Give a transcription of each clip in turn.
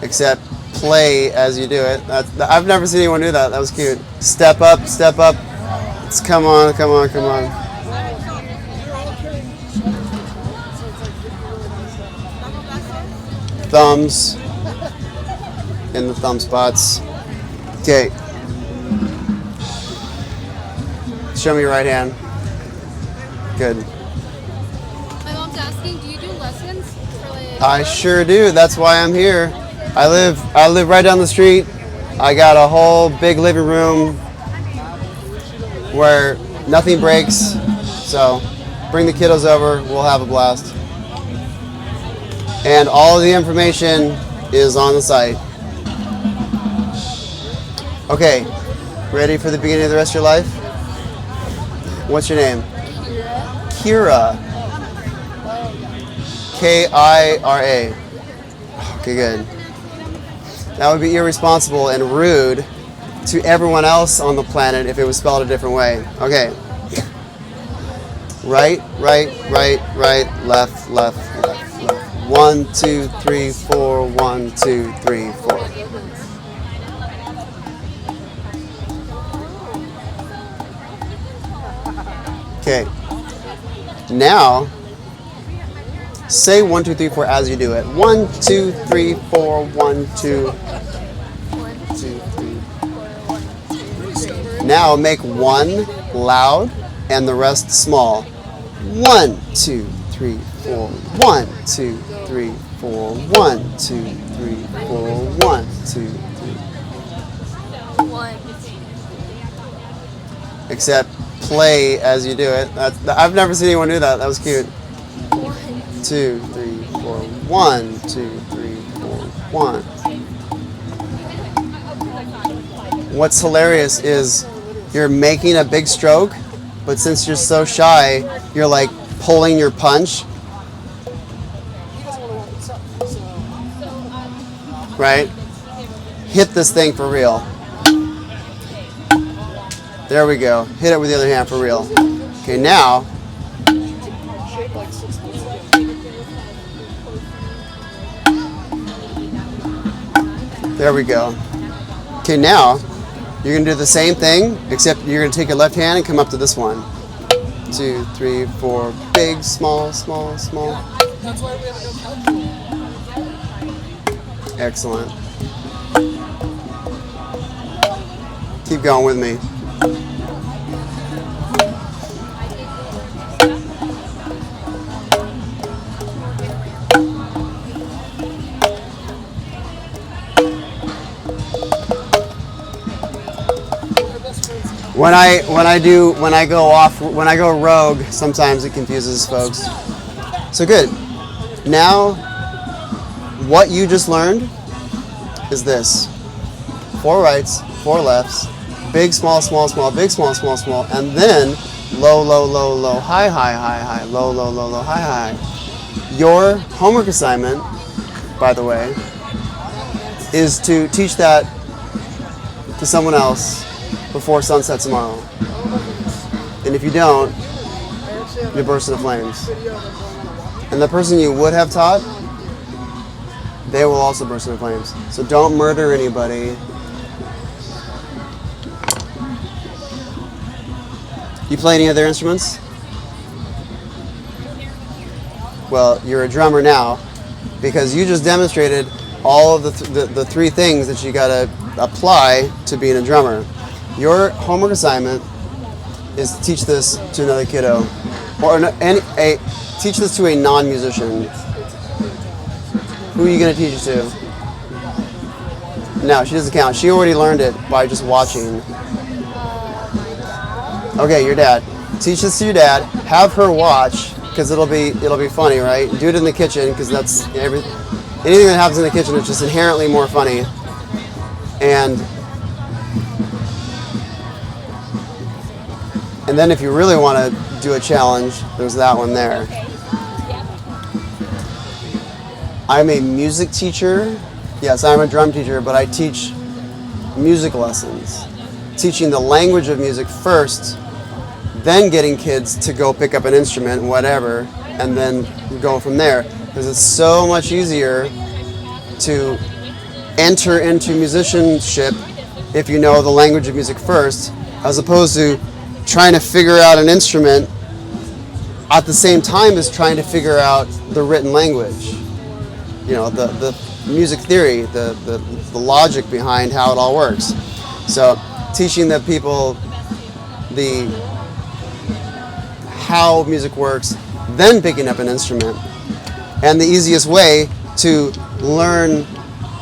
except play as you do it. I've never seen anyone do that. That was cute. Step up, step up. It's come on, come on, come on. Thumbs in the thumb spots. Okay. Show me your right hand. Good. My mom's asking, do you do lessons for like? I sure do. That's why I'm here. I live right down the street. I got a whole big living room where nothing breaks. So bring the kiddos over. We'll have a blast. And all of the information is on the site. Okay, ready for the beginning of the rest of your life? What's your name? Kira. Kira. Okay, good. That would be irresponsible and rude to everyone else on the planet if it was spelled a different way. Okay. Right, right, right, right, left, left, left, left. 1, 2, 3, 4, 1, 2, 3, 4. Okay. Now, say 1, 2, 3, 4 as you do it. 1, 2, 3, 4, 1, 2, 2, 3. Now make 1 loud and the rest small. 1, 2, 3, 4. 1, 2, 3, 4. 1, 2, 3, 4. 1, 2, 3. 1. Except play as you do it. I've never seen anyone do that. That was cute. 2, 3, 4. 1, 2, 3, 4. 1. What's hilarious is you're making a big stroke, but since you're so shy, you're like pulling your punch. Right? Hit this thing for real. There we go. Hit it with the other hand for real. Okay, now. There we go. Okay, now you're going to do the same thing, except you're going to take your left hand and come up to this one. 2, 3, 4. Big, small, small, small. Excellent. Keep going with me. When I go rogue, sometimes it confuses folks. So good. Now, what you just learned is this: 4 rights, 4 lefts, big, small, small, small, big, small, small, small, and then low, low, low, low, high, high, high, high, low, low, low, low, high, high. Your homework assignment, by the way, is to teach that to someone else before sunset tomorrow. And if you don't, you burst into flames. And the person you would have taught, they will also burst into flames. So don't murder anybody. You play any other instruments? Well, you're a drummer now because you just demonstrated all of the 3 things that you gotta apply to being a drummer. Your homework assignment is to teach this to another kiddo, or teach this to a non-musician. Who are you going to teach it to? No, she doesn't count. She already learned it by just watching. Okay, your dad. Teach this to your dad. Have her watch, because it'll be funny, right? Do it in the kitchen, because that's anything that happens in the kitchen is just inherently more funny. And then if you really want to do a challenge, there's that one there. I'm a music teacher. Yes, I'm a drum teacher, but I teach music lessons. Teaching the language of music first, then getting kids to go pick up an instrument, whatever, and then go from there. Because it's so much easier to enter into musicianship if you know the language of music first, as opposed to trying to figure out an instrument at the same time as trying to figure out the written language. You know, the music theory, the logic behind how it all works. So teaching the people how music works, then picking up an instrument. And the easiest way to learn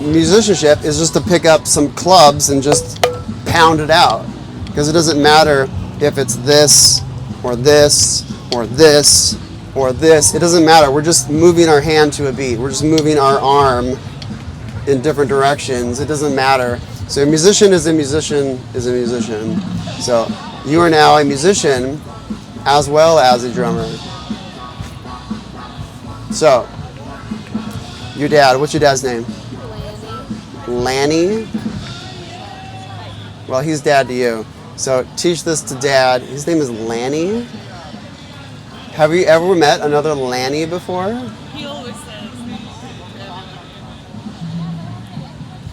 musicianship is just to pick up some clubs and just pound it out. Because it doesn't matter if it's this or this or this or this. It doesn't matter. We're just moving our hand to a beat. We're just moving our arm in different directions. It doesn't matter. So a musician is a musician is a musician. So you are now a musician as well as a drummer. So, your dad, what's your dad's name? Lanny. Well, he's dad to you. So teach this to dad. His name is Lanny. Have you ever met another Lanny before? He always says.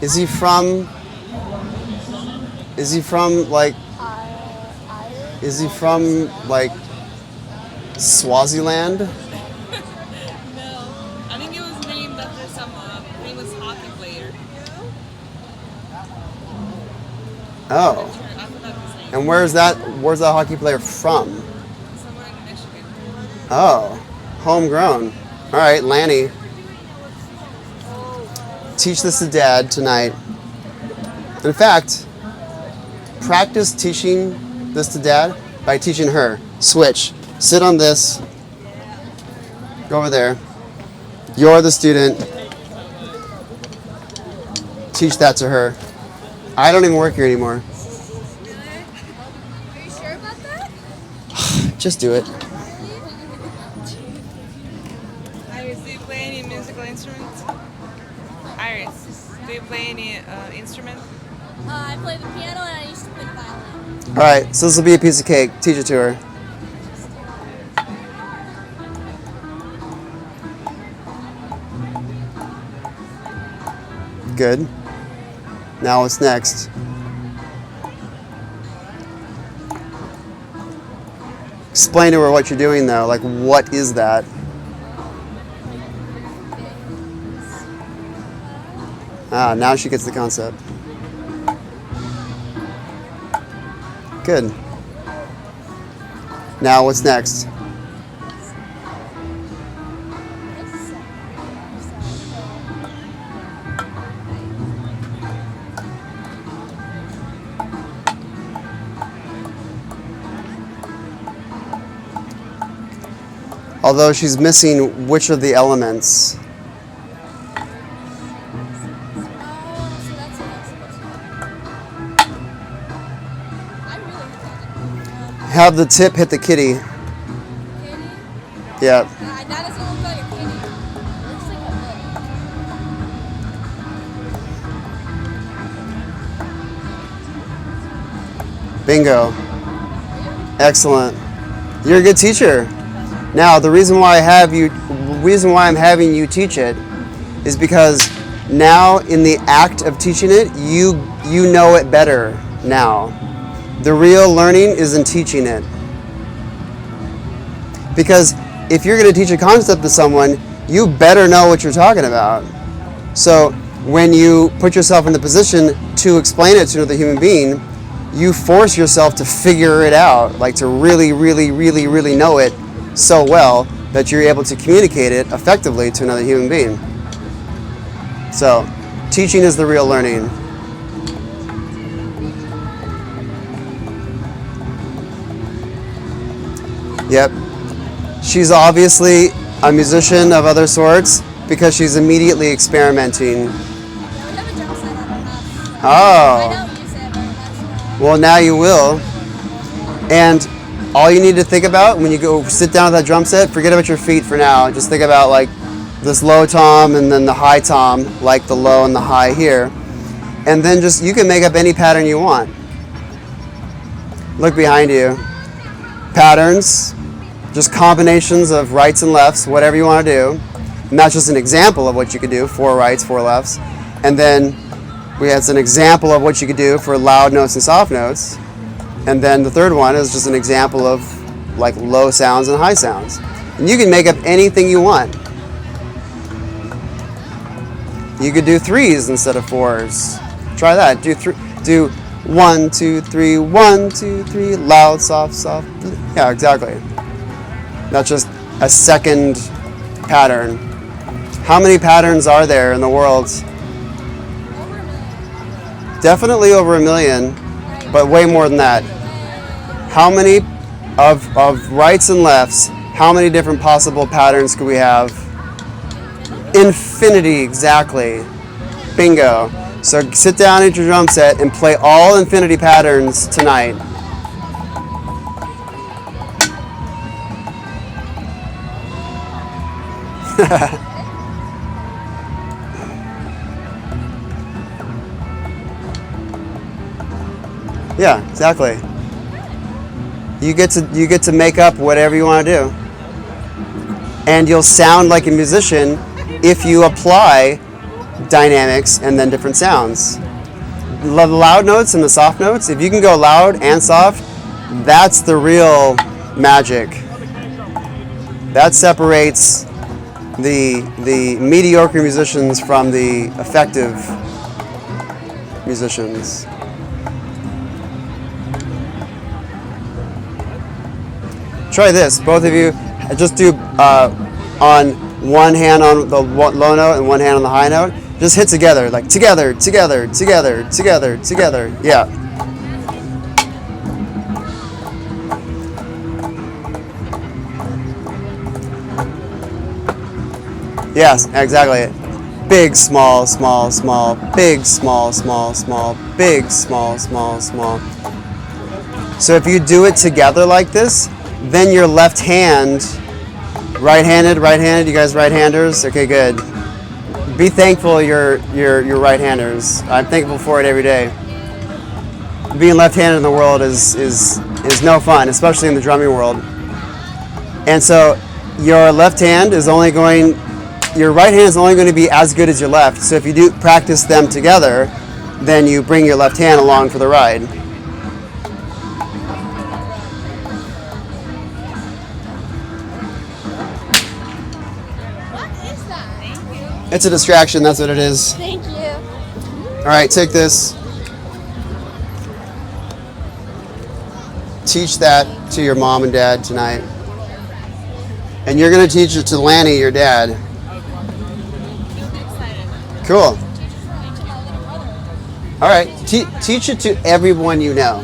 Is he from like Swaziland? No. I think it was named after some famous hockey player. Oh. I forgot his name. And where's that hockey player from? Somewhere in Michigan. Oh, homegrown. All right, Lanny. Teach this to dad tonight. In fact, practice teaching this to dad by teaching her. Switch. Sit on this. Go over there. You're the student. Teach that to her. I don't even work here anymore. Are you sure about that? Just do it. Iris, do you play any musical instruments? Iris, do you play any instrument? I play the piano and I used to play the violin. All right, so this will be a piece of cake. Teach it to her. Good. Now what's next? Explain to her what you're doing though. Like, what is that? Ah, now she gets the concept. Good. Now what's next? Although she's missing which of the elements. So that's what I'm supposed to do. I really Have the tip hit the kitty. Kitty? Yeah. That doesn't look like a kitty. It looks like a book. Bingo. Excellent. You're a good teacher. Now, the reason why I'm having you teach it is because now in the act of teaching it, you know it better now. The real learning is in teaching it. Because if you're going to teach a concept to someone, you better know what you're talking about. So when you put yourself in the position to explain it to another human being, you force yourself to figure it out, like to really, really, really, really know it so well that you're able to communicate it effectively to another human being. So, teaching is the real learning. Yep. She's obviously a musician of other sorts because she's immediately experimenting. Yeah, we have a drum set at our house. I Oh. don't use it very much. Well, now you will. And all you need to think about when you go sit down at that drum set, forget about your feet for now. Just think about like this low tom and then the high tom, like the low and the high here. And then just, you can make up any pattern you want. Look behind you. Patterns, just combinations of rights and lefts, whatever you want to do. And that's just an example of what you could do, 4 rights, 4 lefts. And then We had an example of what you could do for loud notes and soft notes. And then the third one is just an example of like low sounds and high sounds. And you can make up anything you want. You could do threes instead of fours. Try that. Do 1, 2, 3, 1, 2, 3, loud, soft, soft. Yeah, exactly. That's just a second pattern. How many patterns are there in the world? Definitely over 1 million, but way more than that. How many of rights and lefts, how many different possible patterns could we have? Infinity, exactly. Bingo. So sit down at your drum set and play all infinity patterns tonight. Yeah, exactly. You get to make up whatever you want to do. And you'll sound like a musician if you apply dynamics and then different sounds. The loud notes and the soft notes, if you can go loud and soft, that's the real magic. That separates the mediocre musicians from the effective musicians. Try this, both of you. Just do on one hand on the low note and one hand on the high note. Just hit together, like together, together, together, together, together. Yeah. Yes, exactly. Big, small, small, small, big, small, small, small, big, small, small, small. So if you do it together like this, then your left hand, right-handed, you guys right-handers? Okay, good. Be thankful you're right-handers. I'm thankful for it every day. Being left-handed in the world is no fun, especially in the drumming world. And so your left hand is only going, your right hand is only going to be as good as your left. So if you do practice them together, then you bring your left hand along for the ride. It's a distraction, that's what it is. Thank you. All right, take this. Teach that to your mom and dad tonight. And you're going to teach it to Lanny, your dad. Cool. All right, teach it to everyone you know.